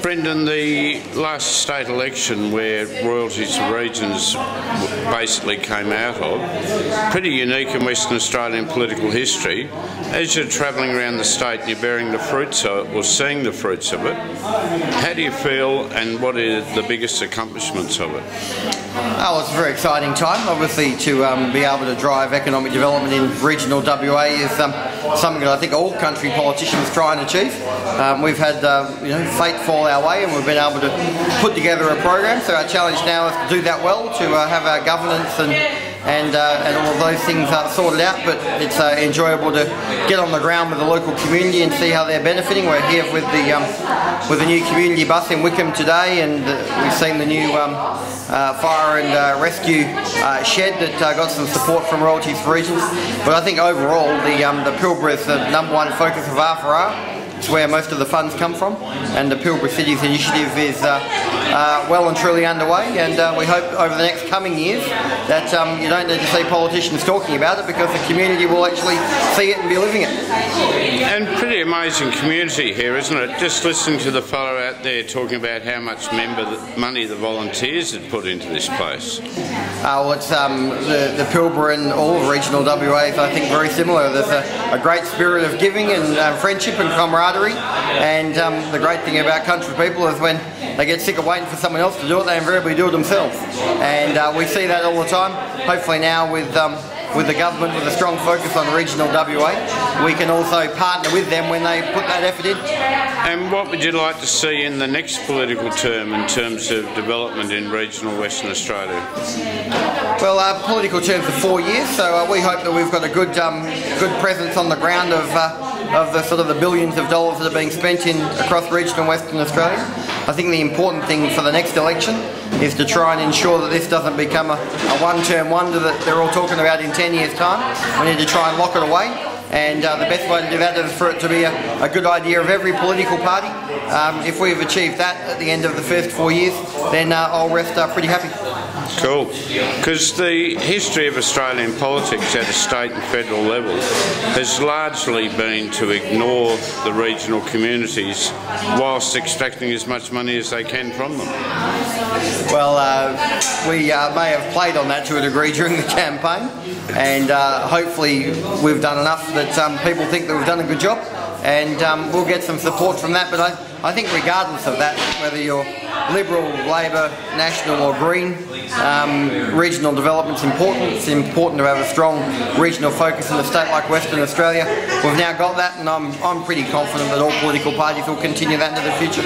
Brendon, the last state election where Royalties and Regions basically came out of, pretty unique in Western Australian political history. As you're travelling around the state and you're bearing the fruits of it, or seeing the fruits of it, how do you feel and what are the biggest accomplishments of it? Oh, it's a very exciting time. Obviously, to be able to drive economic development in regional WA is something that I think all country politicians try and achieve. We've had fate fall our way, and we've been able to put together a program. So our challenge now is to do that well, to have our governance and all of those things sorted out. But it's enjoyable to get on the ground with the local community and see how they're benefiting. We're here with the new community bus in Wickham today, and we've seen the new fire and rescue shed that got some support from Royalties for Regions. But I think overall the Pilbara is the #1 focus of R4R. It's where most of the funds come from, and the Pilbara Cities Initiative is well and truly underway, and we hope over the next coming years that you don't need to see politicians talking about it, because the community will actually see it and be living it. And pretty amazing community here, isn't it? Just listening to the fellow out there talking about how much money the volunteers had put into this place. Well, it's the Pilbara and all of regional WA is, I think, very similar. There's a great spirit of giving and friendship and camaraderie, and the great thing about country people is when they get sick of waiting for someone else to do it, they invariably do it themselves. And we see that all the time. Hopefully now with the government, with a strong focus on regional WA, we can also partner with them when they put that effort in. And what would you like to see in the next political term in terms of development in regional Western Australia? Well, our political terms are 4 years, so we hope that we've got a good presence on the ground of the sort of the billions of dollars that are being spent across regional Western Australia. I think the important thing for the next election is to try and ensure that this doesn't become a one-term wonder that they're all talking about in 10 years' time. We need to try and lock it away, and the best way to do that is for it to be a good idea of every political party. If we've achieved that at the end of the first 4 years, then I'll rest pretty happy. Cool. Because the history of Australian politics at a state and federal level has largely been to ignore the regional communities whilst extracting as much money as they can from them. Well, we may have played on that to a degree during the campaign, and hopefully we've done enough that people think that we've done a good job, and we'll get some support from that. But I think regardless of that, whether you're Liberal, Labor, National or Green, regional development's important. It's important to have a strong regional focus in a state like Western Australia. We've now got that, and I'm pretty confident that all political parties will continue that into the future.